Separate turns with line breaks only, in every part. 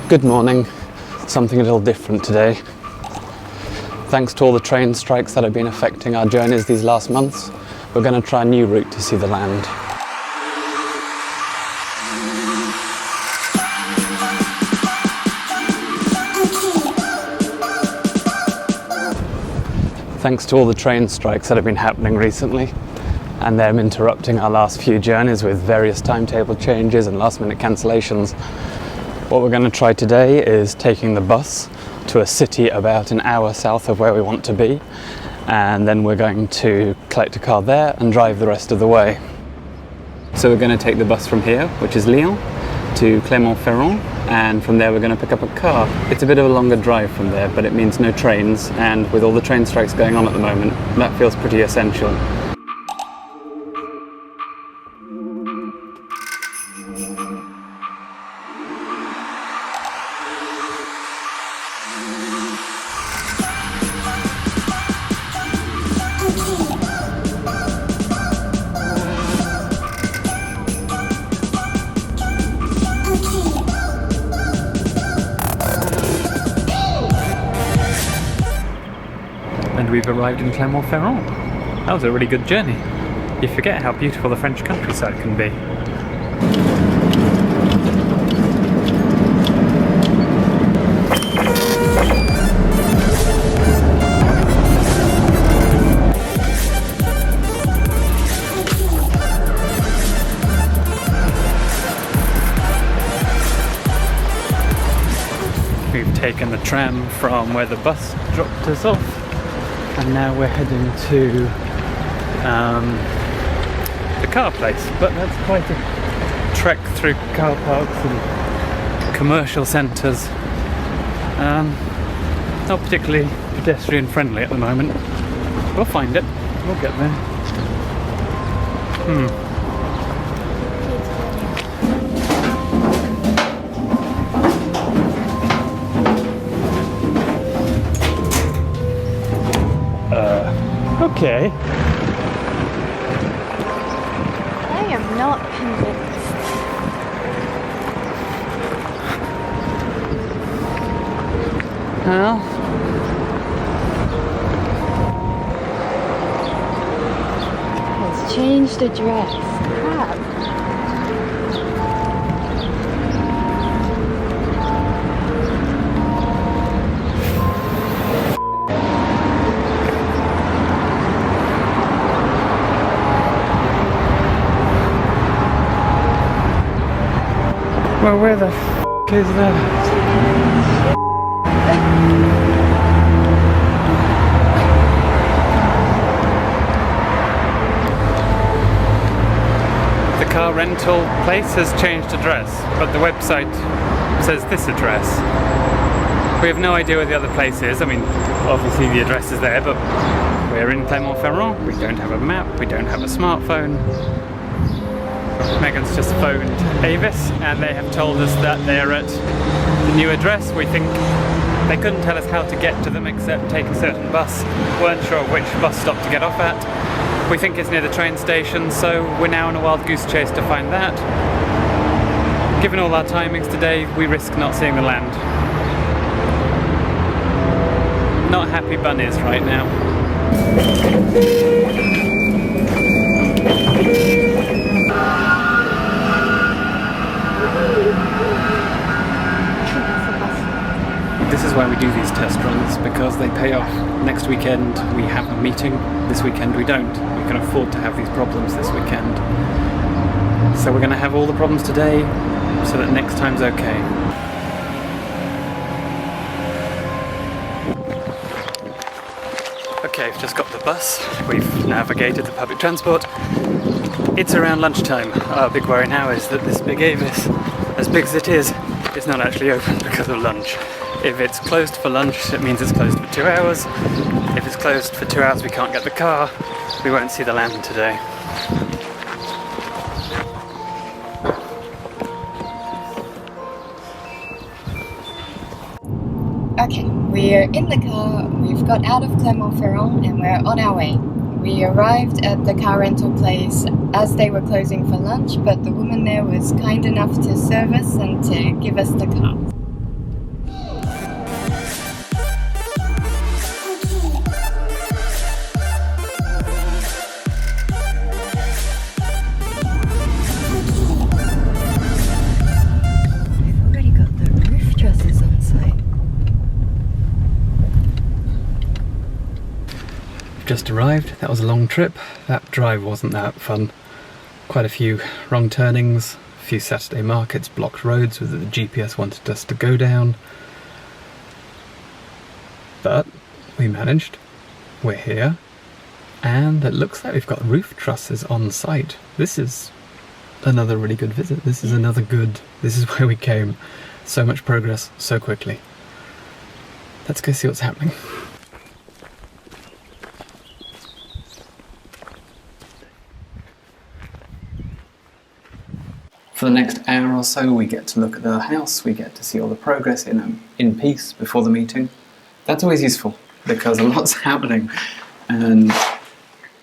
Good morning. Something a little different today. Thanks to all the train strikes that have been affecting our journeys these last months, we're going to try a new route to see the land. Thanks to all the train strikes that have been happening recently, and them interrupting our last few journeys with various timetable changes and last-minute cancellations, what we're going to try today is taking the bus to a city about an hour south of where we want to be, and then we're going to collect a car there and drive the rest of the way. So we're going to take the bus from here, which is Lyon, to Clermont-Ferrand, and from there we're going to pick up a car. It's a bit of a longer drive from there, but it means no trains, and with all the train strikes going on at the moment, that feels pretty essential. And we've arrived in Clermont-Ferrand. That was a really good journey. You forget how beautiful the French countryside can be. We've taken the tram from where the bus dropped us off, and now we're heading to the car place, but that's quite a trek through car parks and commercial centres. Not particularly pedestrian friendly at the moment. We'll find it, we'll get there. Okay.
I am not convinced.
Well,
It's changed address. Crap.
well, where the f*** is that? The car rental place has changed address, but the website says this address. We have no idea where the other place is. I mean, obviously the address is there, but we're in Clermont-Ferrand. We don't have a map, we don't have a smartphone. Megan's just phoned Avis and they have told us that they're at the new address. We think they couldn't tell us how to get to them except take a certain bus. Weren't sure which bus stop to get off at. We think it's near the train station, so we're now on a wild goose chase to find that. Given all our timings today, we risk not seeing the land. Not happy bunnies right now. This is why we do these test runs, because they pay off. Next weekend we have a meeting, this weekend we don't. We can afford to have these problems this weekend. So we're going to have all the problems today, so that next time's okay. Okay, we've just got the bus, we've navigated the public transport. It's around lunchtime. Our big worry now is that this big Avis, as big as it is not actually open because of lunch. If it's closed for lunch, it means it's closed for 2 hours. If it's closed for 2 hours, we can't get the car. We won't see the land today.
Okay, we're in the car, we've got out of Clermont-Ferrand and we're on our way. We arrived at the car rental place as they were closing for lunch, but the woman there was kind enough to serve us and to give us the car.
just arrived. That was a long trip. That drive wasn't that fun. Quite a few wrong turnings, a few Saturday markets, blocked roads that the GPS wanted us to go down. But we managed. We're here. And it looks like we've got roof trusses on site. This is another really good visit. This is where we came. So much progress, so quickly. Let's go see what's happening. For the next hour or so, we get to look at the house, we get to see all the progress in peace before the meeting. That's always useful, because a lot's happening, and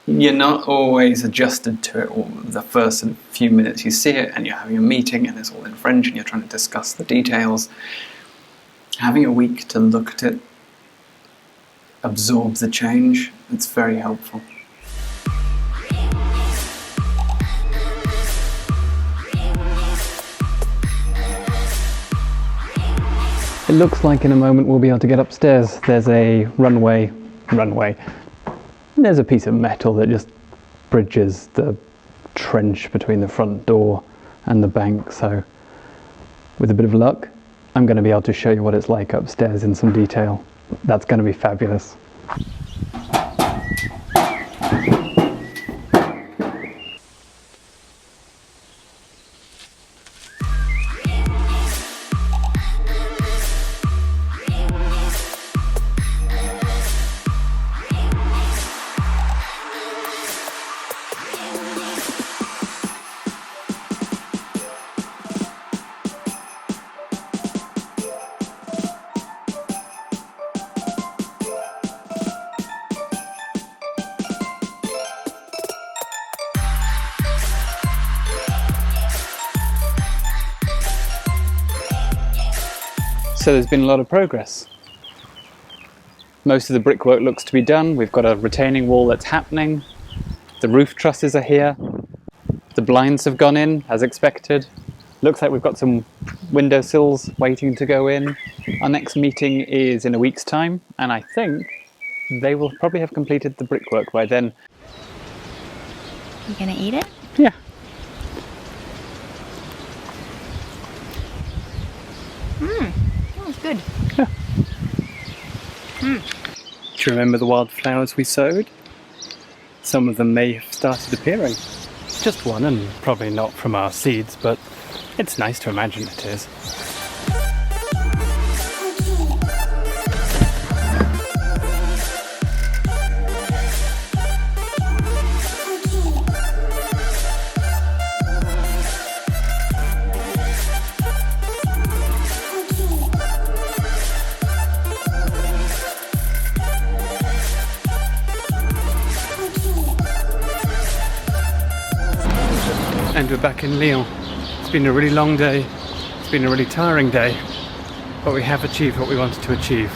you're not always adjusted to it all the first few minutes you see it, and you're having a meeting, and it's all in French, and you're trying to discuss the details. Having a week to look at it, absorb the change, it's very helpful. It looks like in a moment we'll be able to get upstairs. There's a runway. There's a piece of metal that just bridges the trench between the front door and the bank, so with a bit of luck, I'm going to be able to show you what it's like upstairs in some detail. That's going to be fabulous. So there's been a lot of progress. Most of the brickwork looks to be done. We've got a retaining wall that's happening. The roof trusses are here. The blinds have gone in as expected. Looks like we've got some windowsills waiting to go in. Our next meeting is in a week's time, and I think they will probably have completed the brickwork by then.
You gonna eat it?
Yeah.
That was good.
Yeah. Do you remember the wildflowers we sowed? Some of them may have started appearing. Just one, and probably not from our seeds, but it's nice to imagine it is. And we're back in Lyon. It's been a really long day, it's been a really tiring day, but we have achieved what we wanted to achieve.